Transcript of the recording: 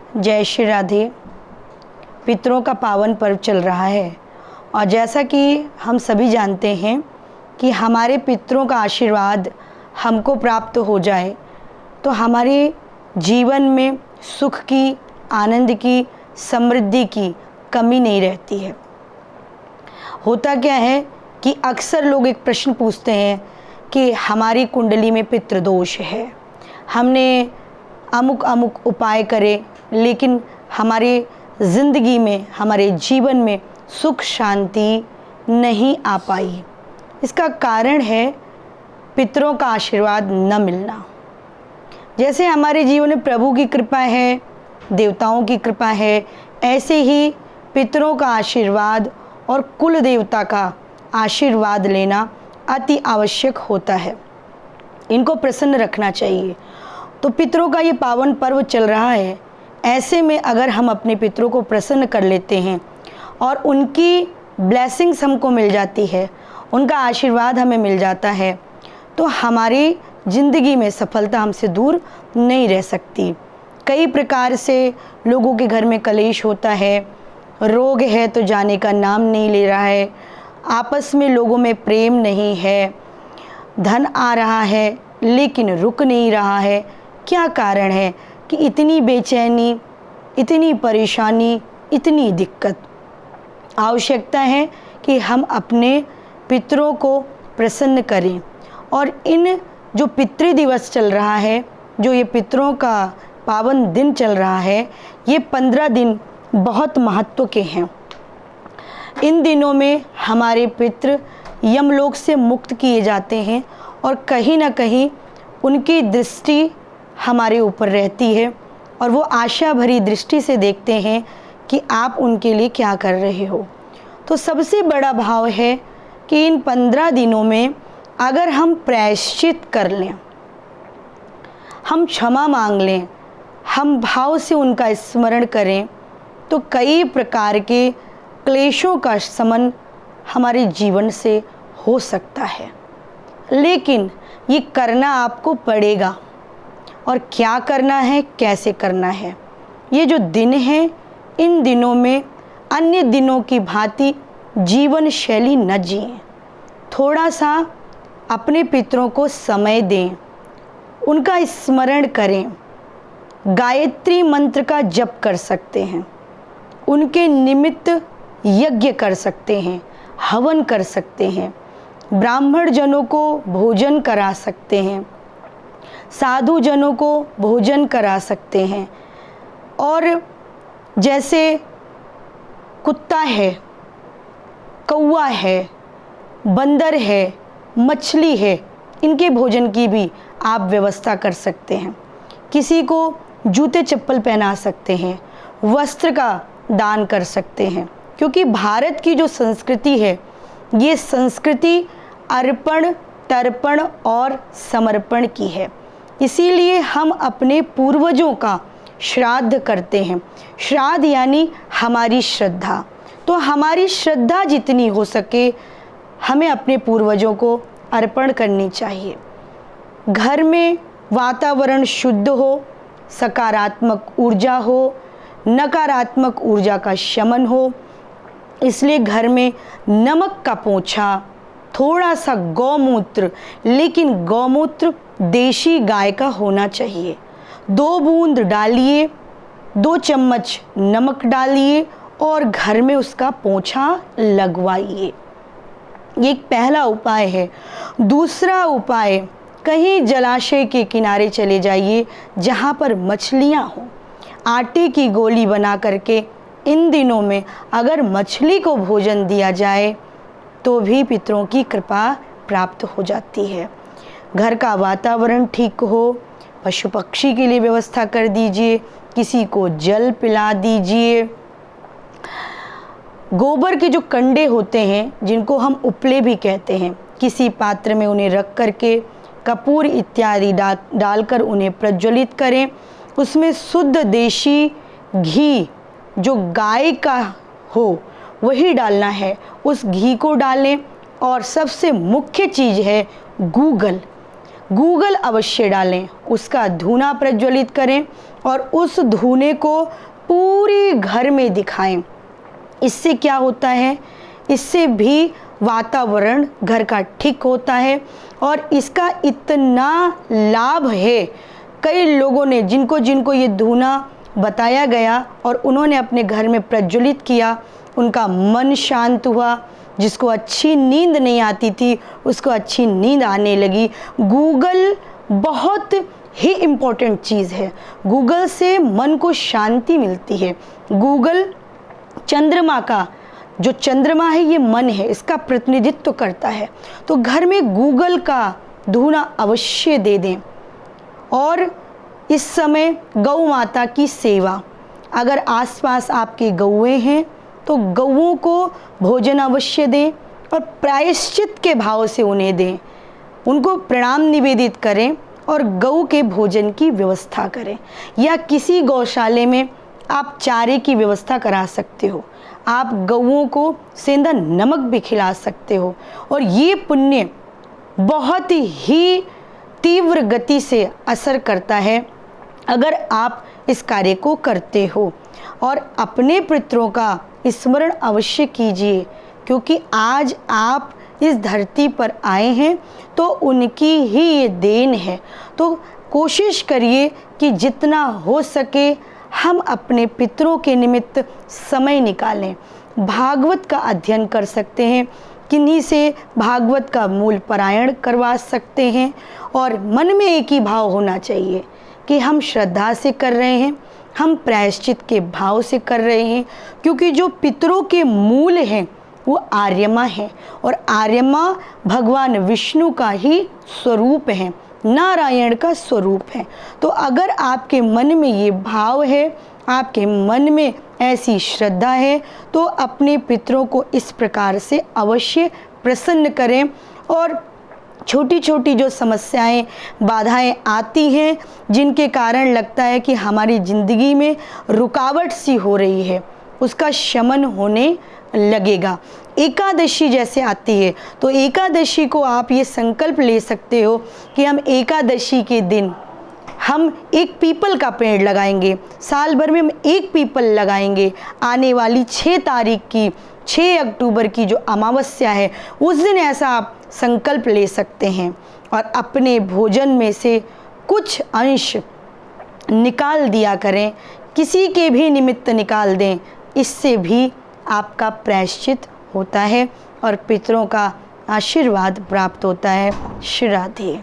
जय श्री राधे। पितरों का पावन पर्व चल रहा है और जैसा कि हम सभी जानते हैं कि हमारे पितरों का आशीर्वाद हमको प्राप्त हो जाए तो हमारे जीवन में सुख की, आनंद की, समृद्धि की कमी नहीं रहती है। होता क्या है कि अक्सर लोग एक प्रश्न पूछते हैं कि हमारी कुंडली में पितृदोष है, हमने अमुक अमुक उपाय करे लेकिन हमारे ज़िंदगी में, हमारे जीवन में सुख शांति नहीं आ पाई। इसका कारण है पितरों का आशीर्वाद न मिलना। जैसे हमारे जीवन में प्रभु की कृपा है, देवताओं की कृपा है, ऐसे ही पितरों का आशीर्वाद और कुल देवता का आशीर्वाद लेना अति आवश्यक होता है। इनको प्रसन्न रखना चाहिए। तो पितरों का ये पावन पर्व चल रहा है, ऐसे में अगर हम अपने पितरों को प्रसन्न कर लेते हैं और उनकी ब्लेसिंग्स हमको मिल जाती है, उनका आशीर्वाद हमें मिल जाता है, तो हमारी ज़िंदगी में सफलता हमसे दूर नहीं रह सकती। कई प्रकार से लोगों के घर में कलेश होता है, रोग है तो जाने का नाम नहीं ले रहा है, आपस में लोगों में प्रेम नहीं है, धन आ रहा है लेकिन रुक नहीं रहा है। क्या कारण है कि इतनी बेचैनी, इतनी परेशानी, इतनी दिक्कत? आवश्यकता है कि हम अपने पितरों को प्रसन्न करें। और इन जो पितृ दिवस चल रहा है, जो ये पितरों का पावन दिन चल रहा है, ये 15 दिन बहुत महत्व के हैं। इन दिनों में हमारे पितृ यमलोक से मुक्त किए जाते हैं और कहीं ना कहीं उनकी दृष्टि हमारे ऊपर रहती है और वो आशा भरी दृष्टि से देखते हैं कि आप उनके लिए क्या कर रहे हो। तो सबसे बड़ा भाव है कि इन 15 दिनों में अगर हम प्रायश्चित कर लें, हम क्षमा मांग लें, हम भाव से उनका स्मरण करें, तो कई प्रकार के क्लेशों का शमन हमारे जीवन से हो सकता है। लेकिन ये करना आपको पड़ेगा। और क्या करना है, कैसे करना है? ये जो दिन है, इन दिनों में अन्य दिनों की भांति जीवन शैली न जिएं। थोड़ा सा अपने पितरों को समय दें, उनका स्मरण करें, गायत्री मंत्र का जप कर सकते हैं, उनके निमित्त यज्ञ कर सकते हैं, हवन कर सकते हैं, ब्राह्मण जनों को भोजन करा सकते हैं, साधु जनों को भोजन करा सकते हैं। और जैसे कुत्ता है, कौवा है, बंदर है, मछली है, इनके भोजन की भी आप व्यवस्था कर सकते हैं। किसी को जूते चप्पल पहना सकते हैं, वस्त्र का दान कर सकते हैं। क्योंकि भारत की जो संस्कृति है, ये संस्कृति अर्पण, तर्पण और समर्पण की है। इसीलिए हम अपने पूर्वजों का श्राद्ध करते हैं। श्राद्ध यानी हमारी श्रद्धा। तो हमारी श्रद्धा जितनी हो सके हमें अपने पूर्वजों को अर्पण करनी चाहिए। घर में वातावरण शुद्ध हो, सकारात्मक ऊर्जा हो, नकारात्मक ऊर्जा का शमन हो, इसलिए घर में नमक का पोंछा, थोड़ा सा गौमूत्र, लेकिन गौमूत्र देशी गाय का होना चाहिए, 2 बूंद डालिए, 2 चम्मच नमक डालिए और घर में उसका पोंछा लगवाइए। ये एक पहला उपाय है। दूसरा उपाय, कहीं जलाशय के किनारे चले जाइए जहाँ पर मछलियाँ हों। आटे की गोली बना करके इन दिनों में अगर मछली को भोजन दिया जाए तो भी पितरों की कृपा प्राप्त हो जाती है। घर का वातावरण ठीक हो, पशु पक्षी के लिए व्यवस्था कर दीजिए, किसी को जल पिला दीजिए। गोबर के जो कंडे होते हैं, जिनको हम उपले भी कहते हैं, किसी पात्र में उन्हें रख करके कपूर इत्यादि डालकर उन्हें प्रज्वलित करें। उसमें शुद्ध देशी घी जो गाय का हो वही डालना है, उस घी को डालें। और सबसे मुख्य चीज़ है गूगल। गूगल अवश्य डालें, उसका धूना प्रज्वलित करें और उस धूने को पूरे घर में दिखाएं। इससे क्या होता है, इससे भी वातावरण घर का ठीक होता है और इसका इतना लाभ है। कई लोगों ने जिनको जिनको ये धूना बताया गया और उन्होंने अपने घर में प्रज्वलित किया, उनका मन शांत हुआ। जिसको अच्छी नींद नहीं आती थी उसको अच्छी नींद आने लगी। गूगल बहुत ही इम्पोर्टेंट चीज़ है। गूगल से मन को शांति मिलती है। गूगल चंद्रमा का, जो चंद्रमा है ये मन है, इसका प्रतिनिधित्व करता है। तो घर में गूगल का धूना अवश्य दे दें। और इस समय गौ माता की सेवा, अगर आसपास आपके गौएं हैं तो गौओं को भोजन अवश्य दें और प्रायश्चित के भाव से उन्हें दें। उनको प्रणाम निवेदित करें और गौ के भोजन की व्यवस्था करें। या किसी गौशाले में आप चारे की व्यवस्था करा सकते हो। आप गौओं को सेंधा नमक भी खिला सकते हो और ये पुण्य बहुत ही तीव्र गति से असर करता है अगर आप इस कार्य को करते हो। और अपने पितरों का स्मरण अवश्य कीजिए, क्योंकि आज आप इस धरती पर आए हैं तो उनकी ही ये देन है। तो कोशिश करिए कि जितना हो सके हम अपने पितरों के निमित्त समय निकालें। भागवत का अध्ययन कर सकते हैं, किन्हीं से भागवत का मूल पारायण करवा सकते हैं। और मन में एक ही भाव होना चाहिए कि हम श्रद्धा से कर रहे हैं, हम प्रायश्चित के भाव से कर रहे हैं, क्योंकि जो पितरों के मूल हैं वो आर्यमा है और आर्यमा भगवान विष्णु का ही स्वरूप है, नारायण का स्वरूप है। तो अगर आपके मन में ये भाव है, आपके मन में ऐसी श्रद्धा है, तो अपने पितरों को इस प्रकार से अवश्य प्रसन्न करें। और छोटी छोटी जो समस्याएं, बाधाएं आती हैं, जिनके कारण लगता है कि हमारी ज़िंदगी में रुकावट सी हो रही है, उसका शमन होने लगेगा। एकादशी जैसे आती है तो एकादशी को आप ये संकल्प ले सकते हो कि हम एकादशी के दिन हम एक पीपल का पेड़ लगाएंगे। साल भर में हम एक पीपल लगाएंगे। आने वाली 6 तारीख की, 6 अक्टूबर की जो अमावस्या है, उस दिन ऐसा आप संकल्प ले सकते हैं और अपने भोजन में से कुछ अंश निकाल दिया करें, किसी के भी निमित्त निकाल दें। इससे भी आपका प्रायश्चित होता है और पितरों का आशीर्वाद प्राप्त होता है। श्री राधे।